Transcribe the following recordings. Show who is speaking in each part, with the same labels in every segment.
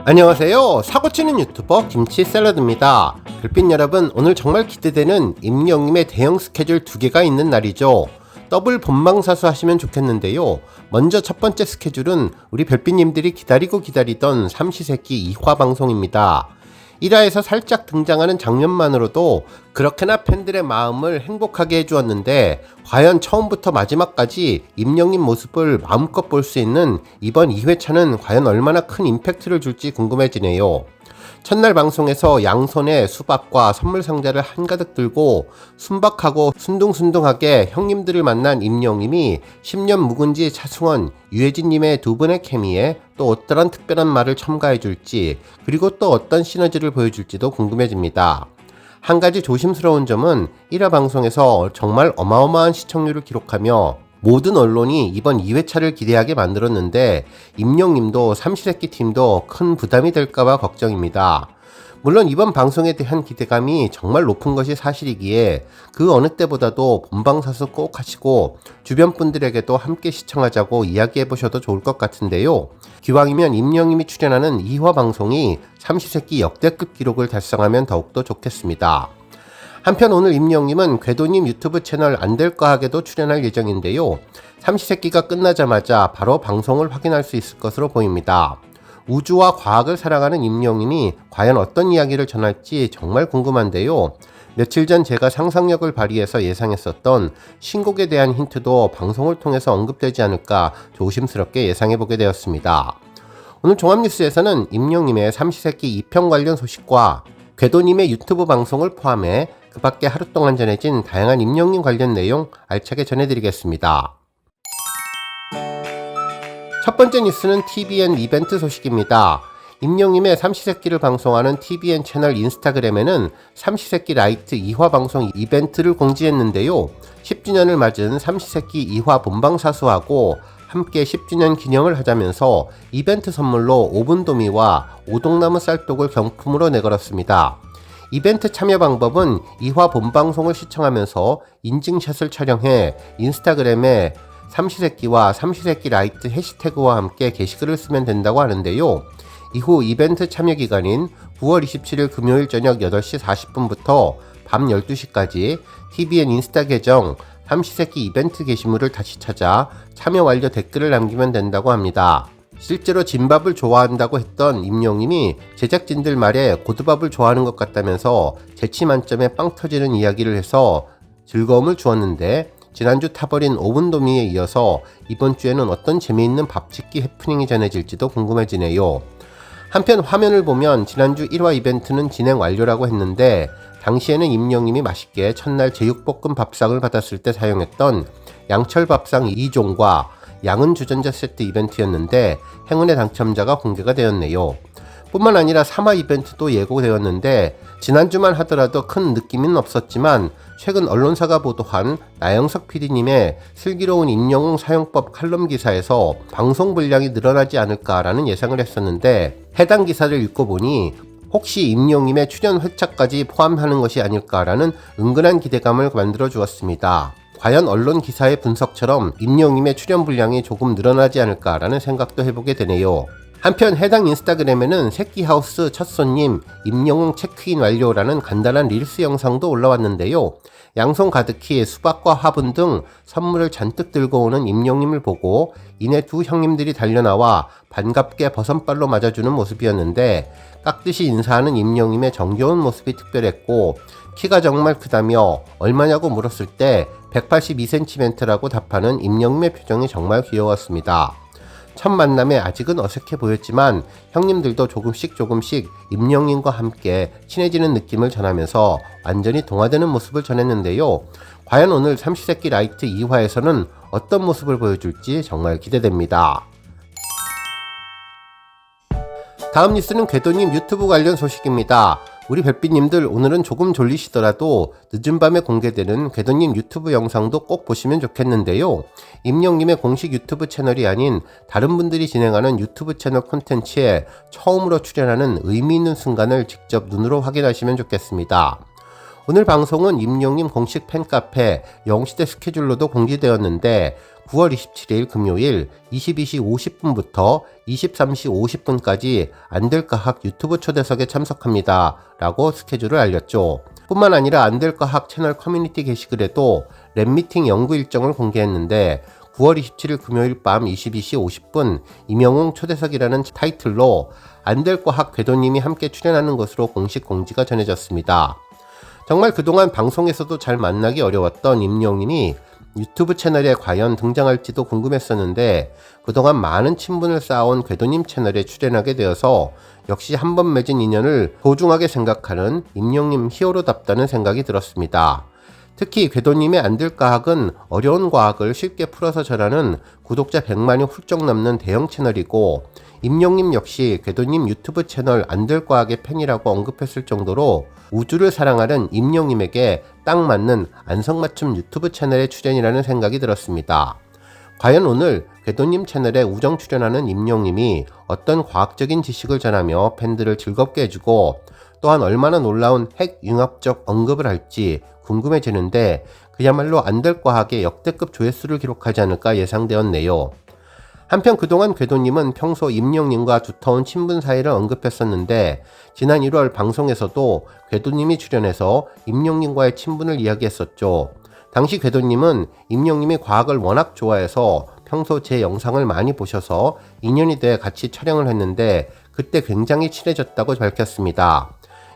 Speaker 1: 안녕하세요. 사고치는 유튜버 김치샐러드입니다. 별빛 여러분, 오늘 정말 기대되는 임영님의 대형 스케줄 2개가 있는 날이죠. 더블 본방사수 하시면 좋겠는데요. 먼저 첫 번째 스케줄은 우리 별빛님들이 기다리던 삼시세끼 2화 방송입니다. 1화에서 살짝 등장하는 장면만으로도 그렇게나 팬들의 마음을 행복하게 해주었는데, 과연 처음부터 마지막까지 임영님 모습을 마음껏 볼 수 있는 이번 2회차는 과연 얼마나 큰 임팩트를 줄지 궁금해지네요. 첫날 방송에서 양손에 수박과 선물 상자를 한가득 들고 순박하고 순둥순둥하게 형님들을 만난 임영님이 10년 묵은지 차승원, 유해진님의 두 분의 케미에 또 어떠한 특별한 말을 첨가해줄지, 그리고 또 어떤 시너지를 보여줄지도 궁금해집니다. 한 가지 조심스러운 점은 1화 방송에서 정말 어마어마한 시청률을 기록하며 모든 언론이 이번 2회차를 기대하게 만들었는데, 임영님도 삼시세끼 팀도 큰 부담이 될까봐 걱정입니다. 물론 이번 방송에 대한 기대감이 정말 높은 것이 사실이기에 그 어느 때보다도 본방사수 꼭 하시고 주변 분들에게도 함께 시청하자고 이야기해보셔도 좋을 것 같은데요. 기왕이면 임영님이 출연하는 2화 방송이 삼시세끼 역대급 기록을 달성하면 더욱더 좋겠습니다. 한편 오늘 임영님은 궤도님 유튜브 채널 안될까 하게도 출연할 예정인데요. 삼시세끼가 끝나자마자 바로 방송을 확인할 수 있을 것으로 보입니다. 우주와 과학을 사랑하는 임영님이 과연 어떤 이야기를 전할지 정말 궁금한데요. 며칠 전 제가 상상력을 발휘해서 예상했었던 신곡에 대한 힌트도 방송을 통해서 언급되지 않을까 조심스럽게 예상해보게 되었습니다. 오늘 종합뉴스에서는 임영님의 삼시세끼 2편 관련 소식과 궤도님의 유튜브 방송을 포함해 그 밖에 하루 동안 전해진 다양한 임영님 관련 내용 알차게 전해드리겠습니다. 첫 번째 뉴스는 TVN 이벤트 소식입니다. 임영님의 삼시세끼를 방송하는 TVN 채널 인스타그램에는 삼시세끼 라이트 2화 방송 이벤트를 공지했는데요. 10주년을 맞은 삼시세끼 2화 본방사수하고 함께 10주년 기념을 하자면서 이벤트 선물로 오븐도미와 오동나무 쌀떡을 경품으로 내걸었습니다. 이벤트 참여 방법은 2화 본방송을 시청하면서 인증샷을 촬영해 인스타그램에 삼시세끼와 삼시세끼 라이트 해시태그와 함께 게시글을 쓰면 된다고 하는데요. 이후 이벤트 참여 기간인 9월 27일 금요일 저녁 8시 40분부터 밤 12시까지 TVN 인스타 계정 삼시세끼 이벤트 게시물을 다시 찾아 참여 완료 댓글을 남기면 된다고 합니다. 실제로 진밥을 좋아한다고 했던 임영님이 제작진들 말에 고두밥을 좋아하는 것 같다면서 재치 만점에 빵 터지는 이야기를 해서 즐거움을 주었는데, 지난주 타버린 오븐도미에 이어서 이번 주에는 어떤 재미있는 밥짓기 해프닝이 전해질지도 궁금해지네요. 한편 화면을 보면 지난주 1화 이벤트는 진행 완료라고 했는데, 당시에는 임영님이 맛있게 첫날 제육볶음 밥상을 받았을 때 사용했던 양철 밥상 2종과 양은 주전자 세트 이벤트였는데 행운의 당첨자가 공개가 되었네요. 뿐만 아니라 3화 이벤트도 예고되었는데 지난주만 하더라도 큰 느낌은 없었지만 최근 언론사가 보도한 나영석 PD님의 슬기로운 임영웅 사용법 칼럼 기사에서 방송 분량이 늘어나지 않을까라는 예상을 했었는데, 해당 기사를 읽고 보니 혹시 임영님의 출연 회차까지 포함하는 것이 아닐까라는 은근한 기대감을 만들어 주었습니다. 과연 언론 기사의 분석처럼 임영님의 출연 분량이 조금 늘어나지 않을까라는 생각도 해보게 되네요. 한편 해당 인스타그램에는 새끼하우스 첫 손님 임영웅 체크인 완료라는 간단한 릴스 영상도 올라왔는데요. 양손 가득히 수박과 화분 등 선물을 잔뜩 들고 오는 임영님을 보고 이내 두 형님들이 달려나와 반갑게 버선발로 맞아주는 모습이었는데, 깍듯이 인사하는 임영님의 정겨운 모습이 특별했고, 키가 정말 크다며 얼마냐고 물었을 때 182cm라고 답하는 임영님의 표정이 정말 귀여웠습니다. 첫 만남에 아직은 어색해 보였지만 형님들도 조금씩 임영님과 함께 친해지는 느낌을 전하면서 완전히 동화되는 모습을 전했는데요. 과연 오늘 삼시세끼 라이트 2화에서는 어떤 모습을 보여줄지 정말 기대됩니다. 다음 뉴스는 궤도님 유튜브 관련 소식입니다. 우리 별빛님들 오늘은 조금 졸리시더라도 늦은 밤에 공개되는 궤도님 유튜브 영상도 꼭 보시면 좋겠는데요. 임영님의 공식 유튜브 채널이 아닌 다른 분들이 진행하는 유튜브 채널 콘텐츠에 처음으로 출연하는 의미 있는 순간을 직접 눈으로 확인하시면 좋겠습니다. 오늘 방송은 임영님 공식 팬카페 영시대 스케줄로도 공지되었는데 9월 27일 금요일 22시 50분부터 23시 50분까지 안될까학 유튜브 초대석에 참석합니다 라고 스케줄을 알렸죠. 뿐만 아니라 안될까학 채널 커뮤니티 게시글에도 랩미팅 연구 일정을 공개했는데 9월 27일 금요일 밤 22시 50분 임영웅 초대석이라는 타이틀로 안될과학 궤도님이 함께 출연하는 것으로 공식 공지가 전해졌습니다. 정말 그동안 방송에서도 잘 만나기 어려웠던 임영웅님이 유튜브 채널에 과연 등장할지도 궁금했었는데 그동안 많은 친분을 쌓아온 궤도님 채널에 출연하게 되어서 역시 한번 맺은 인연을 소중하게 생각하는 임영웅님 히어로답다는 생각이 들었습니다. 특히 궤도님의 안될과학은 어려운 과학을 쉽게 풀어서 전하는 구독자 100만이 훌쩍 넘는 대형 채널이고 임영웅님 역시 궤도님 유튜브 채널 안될과학의 팬이라고 언급했을 정도로 우주를 사랑하는 임영웅님에게 딱 맞는 안성맞춤 유튜브 채널에 출연이라는 생각이 들었습니다. 과연 오늘 궤도님 채널에 우정 출연하는 임영웅님이 어떤 과학적인 지식을 전하며 팬들을 즐겁게 해주고 또한 얼마나 놀라운 핵융합적 언급을 할지 궁금해지는데 그야말로 안될과학의 역대급 조회수를 기록하지 않을까 예상되었네요. 한편 그동안 궤도님은 평소 임영웅님과 두터운 친분 사이를 언급했었는데 지난 1월 방송에서도 궤도님이 출연해서 임영웅님과의 친분을 이야기했었죠. 당시 궤도님은 임영웅님이 과학을 워낙 좋아해서 평소 제 영상을 많이 보셔서 인연이 돼 같이 촬영을 했는데 그때 굉장히 친해졌다고 밝혔습니다.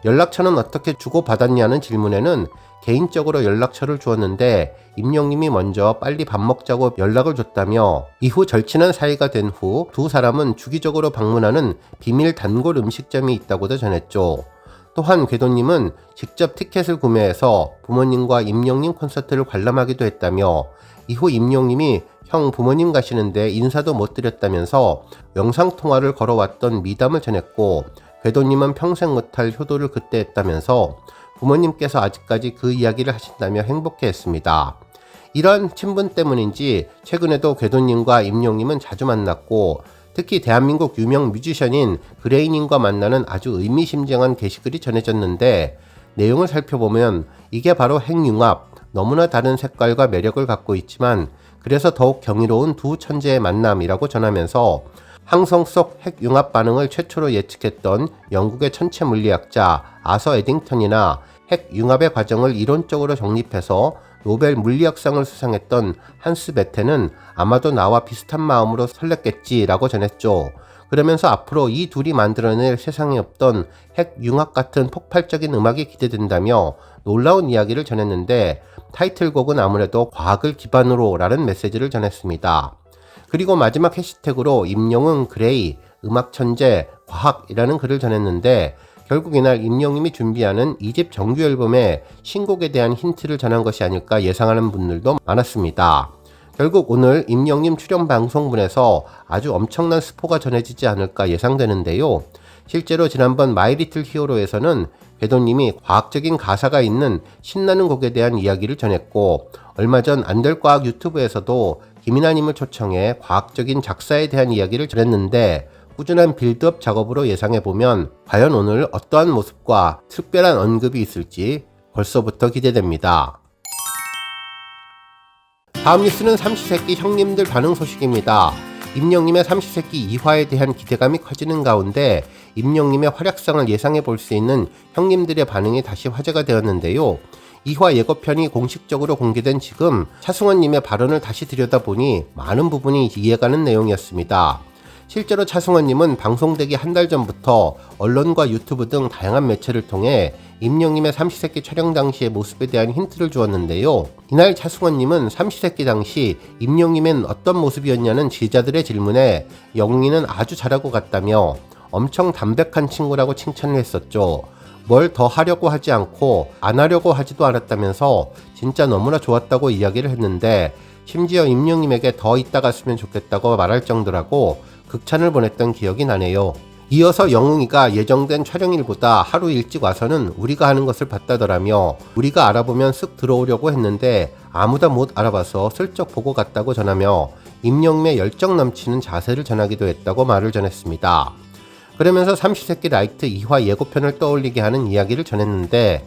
Speaker 1: 연락처는 어떻게 주고받았냐는 질문에는 개인적으로 연락처를 주었는데 임영웅님이 먼저 빨리 밥 먹자고 연락을 줬다며 이후 절친한 사이가 된 후 두 사람은 주기적으로 방문하는 비밀 단골 음식점이 있다고도 전했죠. 또한 궤도님은 직접 티켓을 구매해서 부모님과 임영웅님 콘서트를 관람하기도 했다며 이후 임영웅님이 형 부모님 가시는데 인사도 못 드렸다면서 영상통화를 걸어왔던 미담을 전했고 궤도님은 평생 못할 효도를 그때 했다면서 부모님께서 아직까지 그 이야기를 하신다며 행복해했습니다. 이런 친분 때문인지 최근에도 궤도님과 임영웅님은 자주 만났고 특히 대한민국 유명 뮤지션인 그레이님과 만나는 아주 의미심장한 게시글이 전해졌는데 내용을 살펴보면 이게 바로 핵융합, 너무나 다른 색깔과 매력을 갖고 있지만 그래서 더욱 경이로운 두 천재의 만남이라고 전하면서 항성 속 핵융합 반응을 최초로 예측했던 영국의 천체 물리학자 아서 에딩턴이나 핵융합의 과정을 이론적으로 정립해서 노벨 물리학상을 수상했던 한스 베테는 아마도 나와 비슷한 마음으로 설렜겠지라고 전했죠. 그러면서 앞으로 이 둘이 만들어낼 세상에 없던 핵융합 같은 폭발적인 음악이 기대된다며 놀라운 이야기를 전했는데 타이틀곡은 아무래도 과학을 기반으로 라는 메시지를 전했습니다. 그리고 마지막 해시태그로 임영웅 그레이, 음악 천재, 과학이라는 글을 전했는데 결국 이날 임영웅님이 준비하는 2집 정규 앨범의 신곡에 대한 힌트를 전한 것이 아닐까 예상하는 분들도 많았습니다. 결국 오늘 임영웅님 출연 방송분에서 아주 엄청난 스포가 전해지지 않을까 예상되는데요. 실제로 지난번 마이 리틀 히어로에서는 궤도님이 과학적인 가사가 있는 신나는 곡에 대한 이야기를 전했고 얼마 전 안될과학 유튜브에서도 김이나님을 초청해 과학적인 작사에 대한 이야기를 전했는데 꾸준한 빌드업 작업으로 예상해보면 과연 오늘 어떠한 모습과 특별한 언급이 있을지 벌써부터 기대됩니다. 다음 뉴스는 삼시세끼 형님들 반응 소식입니다. 임영웅님의 삼시세끼 2화에 대한 기대감이 커지는 가운데 임영웅님의 활약상을 예상해 볼 수 있는 형님들의 반응이 다시 화제가 되었는데요. 2화 예고편이 공식적으로 공개된 지금 차승원님의 발언을 다시 들여다보니 많은 부분이 이해가는 내용이었습니다. 실제로 차승원님은 방송되기 한 달 전부터 언론과 유튜브 등 다양한 매체를 통해 임영웅님의 삼시세끼 촬영 당시의 모습에 대한 힌트를 주었는데요. 이날 차승원님은 삼시세끼 당시 임영웅님은 어떤 모습이었냐는 지자들의 질문에 영웅이는 아주 잘하고 갔다며 엄청 담백한 친구라고 칭찬을 했었죠. 뭘 더 하려고 하지 않고 안 하려고 하지도 않았다면서 진짜 너무나 좋았다고 이야기를 했는데 심지어 임영웅님에게 더 있다 갔으면 좋겠다고 말할 정도라고 극찬을 보냈던 기억이 나네요. 이어서 영웅이가 예정된 촬영일보다 하루 일찍 와서는 우리가 하는 것을 봤다더라며 우리가 알아보면 쓱 들어오려고 했는데 아무도 못 알아봐서 슬쩍 보고 갔다고 전하며 임영웅의 열정 넘치는 자세를 전하기도 했다고 말을 전했습니다. 그러면서 삼시세끼 라이트 2화 예고편을 떠올리게 하는 이야기를 전했는데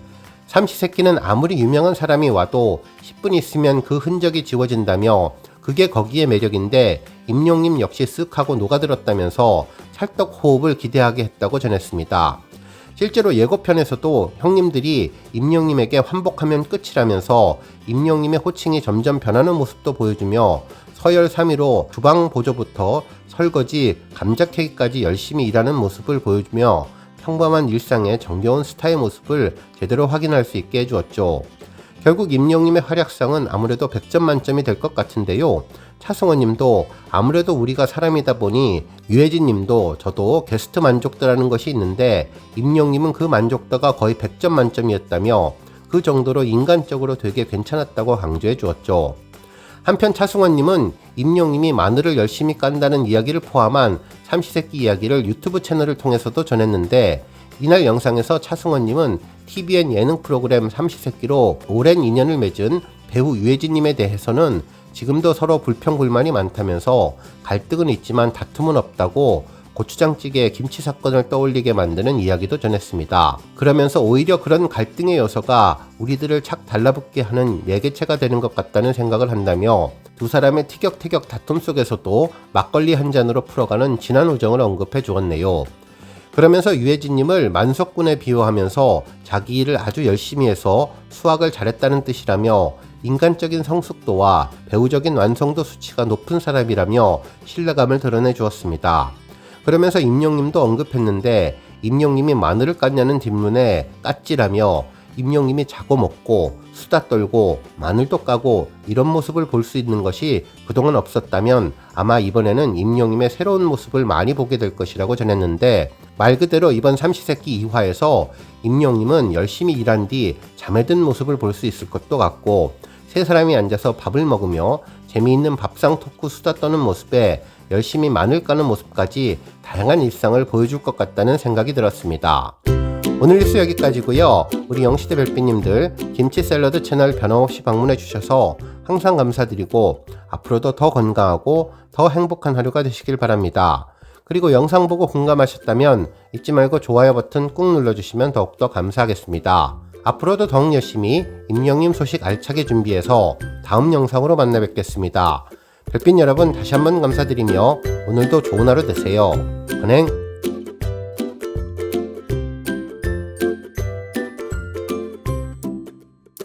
Speaker 1: 삼시세끼는 아무리 유명한 사람이 와도 10분 있으면 그 흔적이 지워진다며 그게 거기에 매력인데 임영님 역시 쓱 하고 녹아들었다면서 찰떡 호흡을 기대하게 했다고 전했습니다. 실제로 예고편에서도 형님들이 임영님에게 환복하면 끝이라면서 임영님의 호칭이 점점 변하는 모습도 보여주며 서열 3위로 주방 보조부터 설거지, 감자 캐기까지 열심히 일하는 모습을 보여주며 평범한 일상의 정겨운 스타의 모습을 제대로 확인할 수 있게 해주었죠. 결국 임영님의 활약상은 아무래도 100점 만점이 될 것 같은데요. 차승원님도 아무래도 우리가 사람이다 보니 유해진님도 저도 게스트 만족도라는 것이 있는데 임영님은 그 만족도가 거의 100점 만점이었다며 그 정도로 인간적으로 되게 괜찮았다고 강조해 주었죠. 한편 차승원님은 임영님이 마늘을 열심히 깐다는 이야기를 포함한 삼시세끼 이야기를 유튜브 채널을 통해서도 전했는데 이날 영상에서 차승원님은 TVN 예능 프로그램 삼시세끼로 오랜 인연을 맺은 배우 유해진님에 대해서는 지금도 서로 불평불만이 많다면서 갈등은 있지만 다툼은 없다고 고추장찌개 김치 사건을 떠올리게 만드는 이야기도 전했습니다. 그러면서 오히려 그런 갈등의 요소가 우리들을 착 달라붙게 하는 매개체가 되는 것 같다는 생각을 한다며 두 사람의 티격태격 다툼 속에서도 막걸리 한 잔으로 풀어가는 진한 우정을 언급해 주었네요. 그러면서 유해진님을 만석군에 비유하면서 자기 일을 아주 열심히 해서 수학을 잘했다는 뜻이라며 인간적인 성숙도와 배우적인 완성도 수치가 높은 사람이라며 신뢰감을 드러내 주었습니다. 그러면서 임영님도 언급했는데 임영님이 마늘을 깠냐는 뒷문에 깠지라며 임영님이 자고 먹고 수다 떨고 마늘도 까고 이런 모습을 볼 수 있는 것이 그동안 없었다면 아마 이번에는 임영님의 새로운 모습을 많이 보게 될 것이라고 전했는데 말 그대로 이번 삼시세끼 2화에서 임영님은 열심히 일한 뒤 잠에 든 모습을 볼 수 있을 것도 같고 세 사람이 앉아서 밥을 먹으며 재미있는 밥상 토크 수다 떠는 모습에 열심히 마늘 까는 모습까지 다양한 일상을 보여줄 것 같다는 생각이 들었습니다. 오늘 뉴스 여기까지고요. 우리 영시대 별빛님들 김치 샐러드 채널 변함없이 방문해 주셔서 항상 감사드리고 앞으로도 더 건강하고 더 행복한 하루가 되시길 바랍니다. 그리고 영상 보고 공감하셨다면 잊지 말고 좋아요 버튼 꾹 눌러주시면 더욱더 감사하겠습니다. 앞으로도 더욱 열심히 임영님 소식 알차게 준비해서 다음 영상으로 만나 뵙겠습니다. 별빛 여러분 다시 한번 감사드리며 오늘도 좋은 하루 되세요. 은행